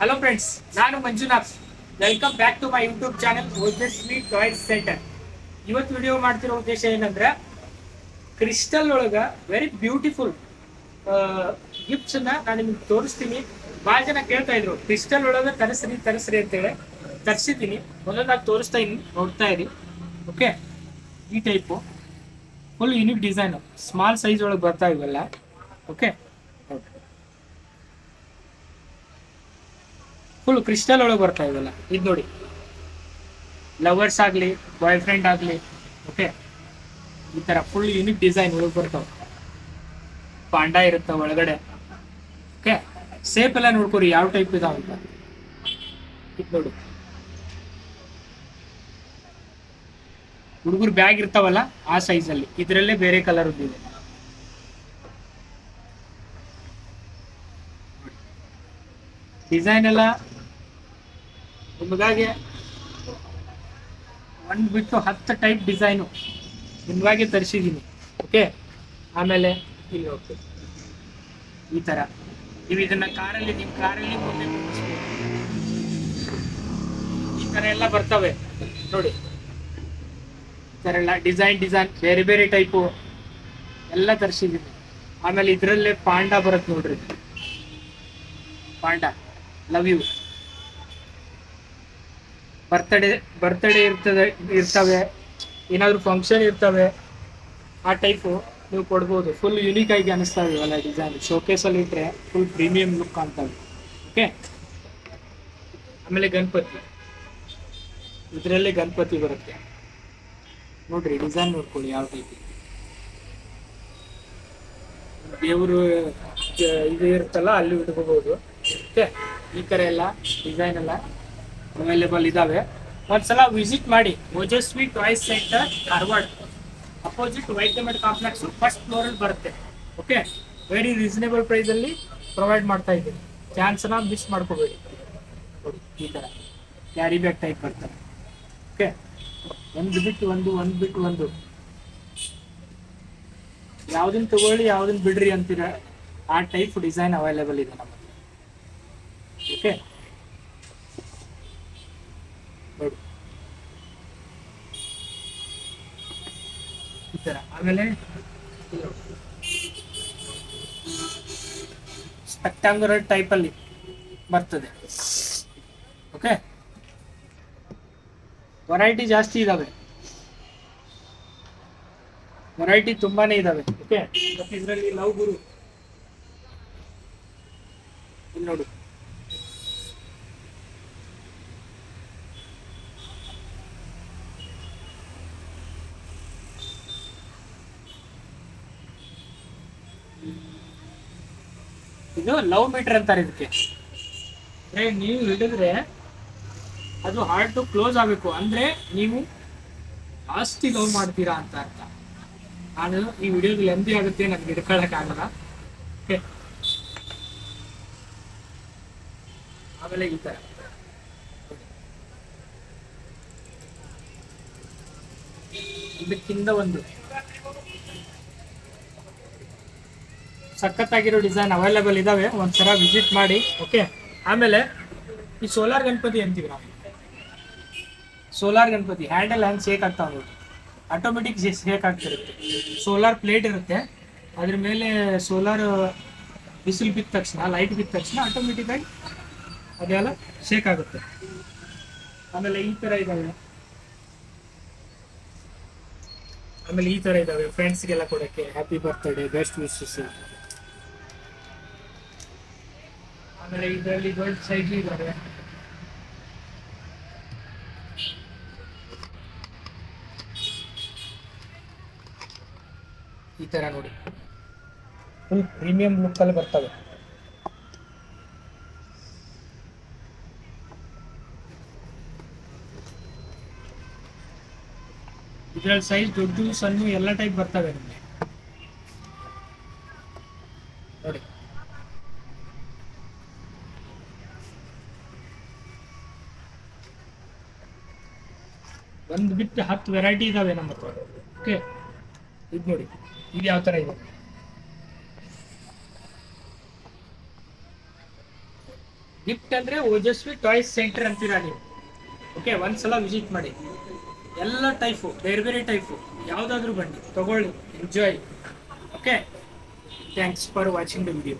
Hello friends, ನಾನು Manjunath. Welcome back to my YouTube channel Ojaswi toys centre. ಇವತ್ತು video ಮಾಡ್ತಿರೋ ಉದ್ದೇಶ ಏನಂದ್ರೆ, ಕ್ರಿಸ್ಟಲ್ ಒಳಗ ವೆರಿ ಬ್ಯೂಟಿಫುಲ್ ಗಿಫ್ಟ್ಸ್ ನಾನು ನಿಮ್ಗೆ ತೋರಿಸ್ತೀನಿ. ಭಾಳ ಜನ ಕೇಳ್ತಾ ಇದ್ರು ಕ್ರಿಸ್ಟಲ್ ಒಳಗ ತರಿಸ್ರಿ ಅಂತೇಳಿ ತರಿಸಿದ್ದೀನಿ. ಒಂದೊಂದಾಗಿ ತೋರಿಸ್ತಾ ಇದ್ದೀನಿ, ನೋಡ್ತಾ ಇರಿ. ಓಕೆ, ಈ type full unique design, small size ಒಳಗೆ ಬರ್ತಾ ಇವೆಲ್ಲ. ಓಕೆ, ಫುಲ್ ಕ್ರಿಸ್ಟಲ್ ಒಳಗೆ ಬರ್ತಾ ಇವೆಲ್ಲ. ಇದು ನೋಡಿ, ಲವರ್ಸ್ ಆಗಲಿ ಬಾಯ್ ಫ್ರೆಂಡ್ ಆಗಲಿ, ಓಕೆ, ಈ ಥರ ಫುಲ್ ಯೂನಿಕ್ ಡಿಸೈನ್ ಒಳಗೆ ಬರ್ತಾವೆ. ಪಾಂಡ ಇರುತ್ತೆ ಒಳಗಡೆ. ಓಕೆ, ಸೇಪ್ ಎಲ್ಲ ನೋಡ್ಕೊರಿ ಯಾವ ಟೈಪ್ ಇದಾವ ಅಂತ. ಇದು ನೋಡಿ, ಹುಡುಗರು ಬ್ಯಾಗ್ ಇರ್ತಾವಲ್ಲ ಆ ಸೈಜಲ್ಲಿ, ಇದರಲ್ಲೇ ಬೇರೆ ಕಲರ್ ಇದೆ. ಡಿಸೈನ್ ಎಲ್ಲ ನಿಮಗಾಗಿ ಒಂದು ಬಿಟ್ಟು 10 ಟೈಪ್ ಡಿಸೈನು ನಿಮಗಾಗಿ ತರಿಸಿದ್ದೀನಿ. ಓಕೆ, ಆಮೇಲೆ ಇಲ್ಲಿ ಹೋಗ್ತೀವಿ. ಈ ಥರ ನೀವು ಇದನ್ನ ನಿಮ್ಮ ಕಾರಲ್ಲಿ ಮುಂದೆ ಮುಗಿಸ್ಬೋದು. ಈ ಥರ ಎಲ್ಲ ಬರ್ತವೆ ನೋಡಿ. ಈ ಥರ ಎಲ್ಲ ಡಿಸೈನ್ ಬೇರೆ ಬೇರೆ ಟೈಪು ಎಲ್ಲ ತರಿಸಿದ್ದೀನಿ. ಆಮೇಲೆ ಇದರಲ್ಲೇ ಪಾಂಡ ಬರುತ್ತೆ ನೋಡ್ರಿ, ಪಾಂಡ ಲವ್ ಯು. ಬರ್ತಡೇ ಇರ್ತವೆ, ಏನಾದರೂ ಫಂಕ್ಷನ್ ಇರ್ತವೆ, ಆ ಟೈಪು ನೀವು ಕೊಡ್ಬೋದು. ಫುಲ್ ಯುನೀಕ್ ಆಗಿ ಅನಿಸ್ತಾವೆ ಇವೆಲ್ಲ ಡಿಸೈನ್. ಶೋಕೇಸಲ್ಲಿ ಇಟ್ಟರೆ ಫುಲ್ ಪ್ರೀಮಿಯಂ ಲುಕ್ ಕಾಣ್ತವೆ. ಓಕೆ, ಆಮೇಲೆ ಗಣಪತಿ, ಇದರಲ್ಲೇ ಗಣಪತಿ ಬರುತ್ತೆ ನೋಡ್ರಿ. ಡಿಸೈನ್ ನೋಡ್ಕೊಳ್ಳಿ ಯಾವ ಟೈಪ್. ದೇವರು ಇದು ಇರುತ್ತಲ್ಲ, ಅಲ್ಲಿ ಇಟ್ಕೋಬಹುದು. ಓಕೆ, ಈ ಥರ ಎಲ್ಲ ಡಿಸೈನ್ ಎಲ್ಲ ಅವೈಲೇಬಲ್ ಇದಾವೆ. ಒಂದ್ಸಲ ವಿಸಿಟ್ ಮಾಡಿ. Ojaswi toys centre, Dharwad, opposite Vaidyamath complex, first ಫ್ಲೋರಲ್ಲಿ ಬರುತ್ತೆ. ಓಕೆ, ವೆರಿ ರೀಸನೇಬಲ್ ಪ್ರೈಸಲ್ಲಿ ಪ್ರೊವೈಡ್ ಮಾಡ್ತಾ ಇದ್ದೀನಿ. ಚಾನ್ಸ್ನ ಮಿಸ್ ಮಾಡ್ಕೋಬೇಡಿ. ಈ ಥರ ಕ್ಯಾರಿ ಬ್ಯಾಗ್ ಟೈಪ್ ಬರ್ತಾರೆ. ಓಕೆ, ಒಂದು ಬಿಟ್ಟು ಒಂದು ಯಾವುದನ್ನು ತಗೊಳ್ಳಿ ಯಾವುದನ್ನು ಬಿಡ್ರಿ ಅಂತೀರ, ಆ ಟೈಪ್ ಡಿಸೈನ್ ಅವೈಲೇಬಲ್ ಇದೆ ನಮ್ಮಲ್ಲಿ. ಓಕೆ ನೋಡಿ ಈ ಥರ. ಆಮೇಲೆ ಸ್ಪೆಕ್ಟಾಂಗುಲರ್ ಟೈಪಲ್ಲಿ ಬರ್ತದೆ. ಓಕೆ, ವೆರೈಟಿ ಜಾಸ್ತಿ ಇದಾವೆ, ವೆರೈಟಿ ತುಂಬಾನೇ ಇದಾವೆ. ಓಕೆ, ಮತ್ತೆ ಇದರಲ್ಲಿ ಲವ್ ಗುರು ಇಲ್ಲಿ ನೋಡಿ. ಇದು ಲವ್ ಮೀಟರ್ ಅಂತಾರೆ ಇದಕ್ಕೆ. ನೀವು ಹಿಡಿದ್ರೆ ಅದು ಹಾರ್ಟ್ ಟು ಕ್ಲೋಸ್ ಆಗಬೇಕು, ಅಂದ್ರೆ ನೀವು ಜಾಸ್ತಿ ಲವ್ ಮಾಡ್ತೀರಾ ಅಂತ ಅರ್ಥ. ನಾನು ಈ ವಿಡಿಯೋದಲ್ಲಿ ಲೆಂದಿ ಆಗುತ್ತೆ, ನನಗೆ ಹಿಡ್ಕೊಳಕ್ ಆಗಲ್ಲ. ಓಕೆ, ಆಮೇಲೆ ಈ ತರ ಇದಕ್ಕಿಂತ ಒಂದು ಸಖತ್ತಾಗಿರೋ ಡಿಸೈನ್ ಅವೈಲೇಬಲ್ ಇದಾವೆ. ಒಂದ್ಸಲ ವಿಸಿಟ್ ಮಾಡಿ. ಓಕೆ, ಆಮೇಲೆ ಈ ಸೋಲಾರ್ ಗಣಪತಿ ಅಂತೀವಿ ನಾವು. ಸೋಲಾರ್ ಗಣಪತಿ ಹ್ಯಾಂಡಲ್ ಹ್ಯಾಂಗ್ ಶೇಕ್ ಆಗ್ತಾವ ನೋಡಿ, ಆಟೋಮೆಟಿಕ್ ಶೇಕ್ ಆಗ್ತಿರುತ್ತೆ. ಸೋಲಾರ್ ಪ್ಲೇಟ್ ಇರುತ್ತೆ, ಅದ್ರ ಮೇಲೆ ಸೋಲಾರ್ ಬಿಸಿಲು ಬಿದ್ದ ತಕ್ಷಣ, ಲೈಟ್ ಬಿದ್ದ ತಕ್ಷಣ ಆಟೋಮೆಟಿಕ್ ಆಗಿ ಅದೆಲ್ಲ ಶೇಕ್ ಆಗುತ್ತೆ. ಆಮೇಲೆ ಈ ಥರ ಇದಾವೆ, ಫ್ರೆಂಡ್ಸ್ಗೆಲ್ಲ ಕೊಡೋಕ್ಕೆ, ಹ್ಯಾಪಿ ಬರ್ತ್ಡೇ, ಬೆಸ್ಟ್ ವಿಶಸ್. ಆಮೇಲೆ ಇದರಲ್ಲಿ ದೊಡ್ಡ ಸೈಜ್ ಇದಾವೆ. ಈ ತರ ನೋಡಿ, ಫುಲ್ ಪ್ರೀಮಿಯಂ ಲುಕ್ ಅಲ್ಲಿ ಬರ್ತವೆ. ಇದರಲ್ಲಿ ಸೈಜ್ ದೊಡ್ಡ ಸಣ್ಣ ಎಲ್ಲ ಟೈಪ್ ಬರ್ತವೆ ನಿಮಗೆ ನೋಡಿ. ಒಂದು ಬಿಟ್ಟು 10 ವೆರೈಟಿ ಇದಾವೆ ನಮ್ಮ ಹತ್ರ. ಓಕೆ, ಇದು ನೋಡಿ, ಇದು ಯಾವ ಥರ ಇದೆ. ಗಿಫ್ಟ್ ಅಂದರೆ ಓಜಸ್ವಿ ಟಾಯ್ಸ್ ಸೆಂಟರ್ ಅಂತೀರಾ ನೀವು. ಓಕೆ, ಒಂದ್ಸಲ ವಿಸಿಟ್ ಮಾಡಿ. ಎಲ್ಲ ಟೈಪು, ಬೇರೆ ಬೇರೆ ಟೈಪು ಯಾವುದಾದ್ರೂ ಬನ್ನಿ ತಗೊಳ್ಳಿ, enjoy. Okay, thanks for watching the video.